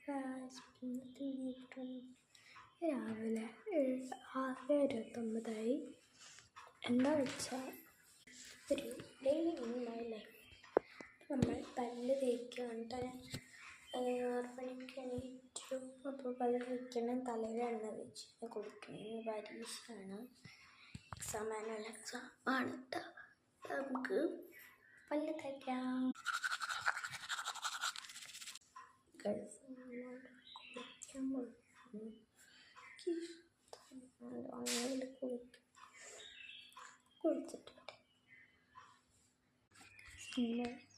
രാവിലെ 6:29 എന്താ വെച്ചാൽ ഒരു ഡെയിലി ഉണ്ടാവില്ലേ, നമ്മൾ പല്ല് തേക്കുകയാണ്. 6 മണിക്ക് എണീറ്റു. അപ്പോൾ പല്ല് തേക്കണം, തലയിൽ എണ്ണ വെച്ച് കുളിക്കണം. പരീക്ഷയാണ്, എക്സാം ആണ്. നമുക്ക് പല്ല് തേക്കാം. കുളിച്ചിട്ട്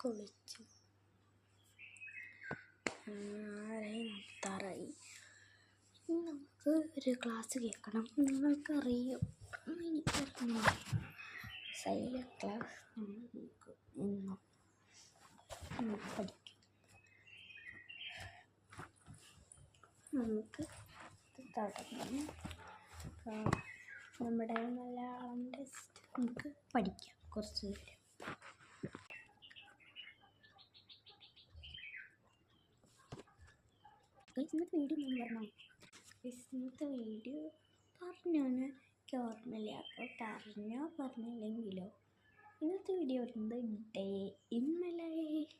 കുളിച്ചു തറയി. നമുക്ക് ഒരു ക്ലാസ് കേൾക്കണം. നിങ്ങൾക്കറിയും, എനിക്കറിയാം. സൈലന്റ് ക്ലാസ് എന്നും പഠിക്കും. നമുക്ക് തുടങ്ങാം. നമ്മുടെ മലയാളം ടെസ്റ്റ് നമുക്ക് പഠിക്കാം കുറച്ച് നേരം. ഇന്നത്തെ വീഡിയോ ഞാൻ ഇന്നത്തെ വീഡിയോ പറഞ്ഞോന്ന് എനിക്ക് ഓർമ്മയില്ല. അപ്പോൾ പറഞ്ഞില്ലെങ്കിലോ, ഇന്നത്തെ വീഡിയോ വരുന്നത് ഡേ ഇൻ മൈ ലൈഫ്.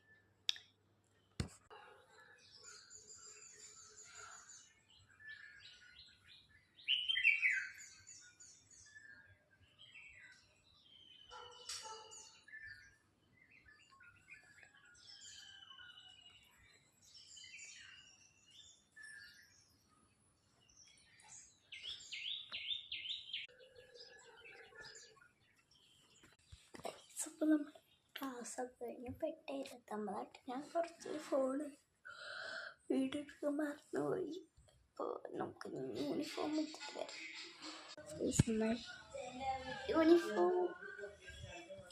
അപ്പോൾ നമ്മൾ ക്ലാസ്സൊക്കെ കഴിഞ്ഞ് 8:29 ഞാൻ കുറച്ച് ഫോണ് വീഡിയോ എടുക്കാൻ മറന്നുപോയി. അപ്പോൾ നമുക്ക് യൂണിഫോം ഇട്ടിട്ട് വരാം. യൂണിഫോം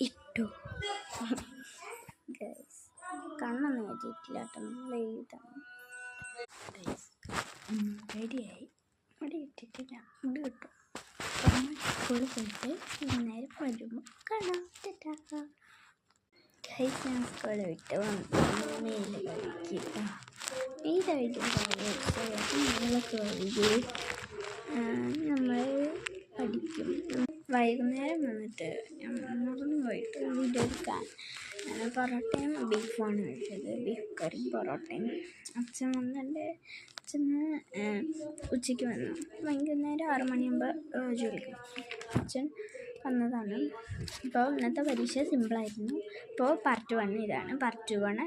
ഇട്ടു. കണ്ണൊന്നും കറ്റിയിട്ടില്ല കേട്ടോ, നമ്മൾ എഴുതണം. റെഡിയായി. മുടി ഇട്ടിട്ടില്ല, മുടി കിട്ടും. സ്കൂളിൽ പോയിട്ട് വൈകുന്നേരം വരുമ്പോൾ കാണാം. ഞാൻ സ്കൂളിൽ വിട്ട് വന്ന് മേല് കഴിക്കില്ല. മേല് കഴിക്കുമ്പോൾ കഴുകി നമ്മൾ പഠിക്കും. വൈകുന്നേരം വന്നിട്ട് ഞാൻ മറന്നു പോയിട്ട് വീഡിയോ എടുക്കാൻ പൊറോട്ടയും ബീഫുമാണ് കഴിച്ചത്. ബീഫ് കറിയും പൊറോട്ടയും. അച്ഛൻ വന്നിട്ട് ഉച്ചയ്ക്ക് വന്നു. വൈകുന്നേരം 6 മണിയാകുമ്പോൾ ജോലിക്ക് അച്ഛൻ വന്നതാണ്. അപ്പോൾ ഇന്നത്തെ പരീക്ഷ സിമ്പിളായിരുന്നു. അപ്പോൾ പാർട്ട് 1 ഇതാണ്. പാർട്ട് 2 ആണ്.